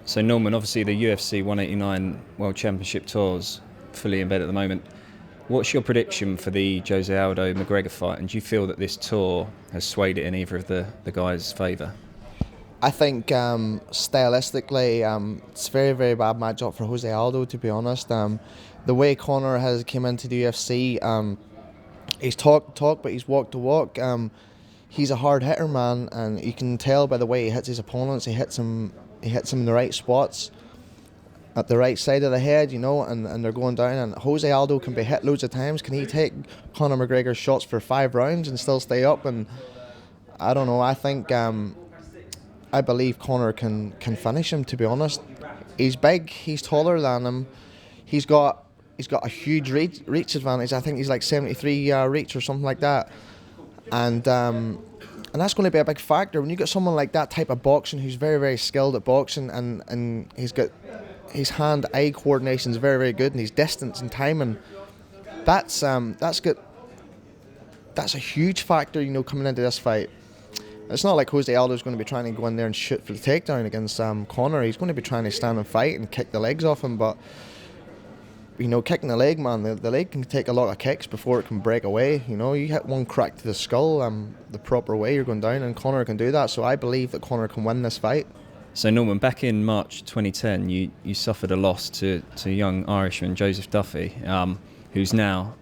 So Norman, obviously the UFC 189 World Championship tour's fully in bed at the moment. What's your prediction for the Jose Aldo McGregor fight, and do you feel that this tour has swayed it in either of the guys' favour? I think stylistically, it's a very, very bad matchup for Jose Aldo, to be honest. The way Conor has came into the UFC, he's talked the talk, but he's walked the walk. He's a hard hitter, man, and you can tell by the way he hits his opponents. He hits him in the right spots, at the right side of the head, and they're going down. And Jose Aldo can be hit loads of times. Can he take Conor McGregor's shots for 5 rounds and still stay up? And I don't know. I think I believe Conor can finish him. To be honest, he's big. He's taller than him. He's got a huge reach advantage. I think he's like 73 reach or something like that. And that's going to be a big factor when you get someone like that type of boxing who's very, very skilled at boxing, and he's got his hand-eye coordination is very, very good, and his distance and timing. That's good. That's a huge factor, coming into this fight. It's not like Jose Aldo's going to be trying to go in there and shoot for the takedown against Conor. He's going to be trying to stand and fight and kick the legs off him, but kicking the leg, man, the leg can take a lot of kicks before it can break away. You hit one crack to the skull, the proper way, you're going down, and Conor can do that. So I believe that Conor can win this fight. So Norman, back in March 2010, you suffered a loss to a young Irishman, Joseph Duffy, who's now,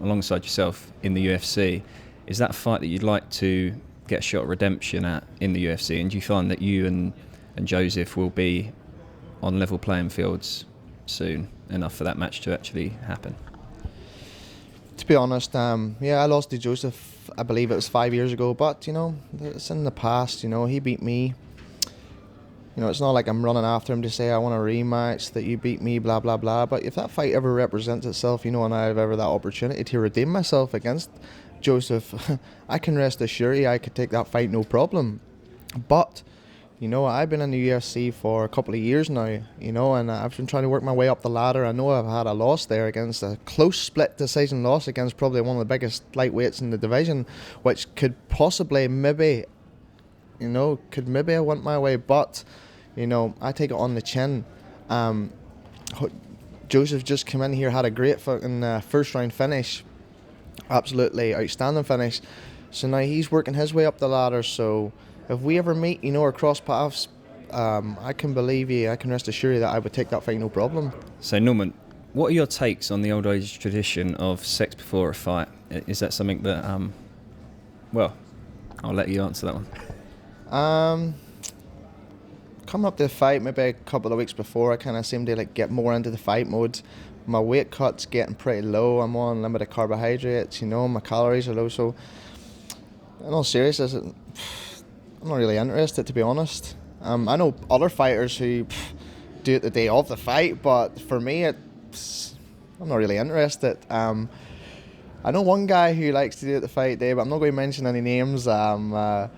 alongside yourself, in the UFC. Is that a fight that you'd like to get a shot at redemption at in the UFC? And do you find that you and Joseph will be on level playing fields soon enough for that match to actually happen? To be honest, I lost to Joseph, I believe it was 5 years ago, but it's in the past. He beat me. It's not like I'm running after him to say I want a rematch, that you beat me, blah blah blah. But if that fight ever represents itself, and I have ever that opportunity to redeem myself against Joseph, I can rest assured I could take that fight no problem. But I've been in the UFC for a couple of years now, and I've been trying to work my way up the ladder. I know I've had a loss there against a close split decision loss against probably one of the biggest lightweights in the division, which could possibly maybe I went my way, but I take it on the chin. Joseph just came in here, had a great fucking first round finish, absolutely outstanding finish. So now he's working his way up the ladder. So if we ever meet, or cross paths, I can rest assured that I would take that fight no problem. So Norman, what are your takes on the old age tradition of sex before a fight? Is that something that, I'll let you answer that one. Coming up to the fight, maybe a couple of weeks before, I kind of seem to get more into the fight mode. My weight cut's getting pretty low. I'm on limited carbohydrates. My calories are low. So, in all seriousness, I'm not really interested, to be honest. I know other fighters who do it the day of the fight, but for me, I'm not really interested. I know one guy who likes to do it the fight day, but I'm not going to mention any names. And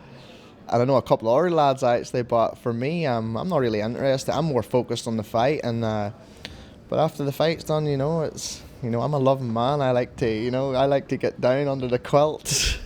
I know a couple of other lads actually, but for me, I'm not really interested. I'm more focused on the fight, and but after the fight's done, it's I'm a loving man. I like to get down under the quilt.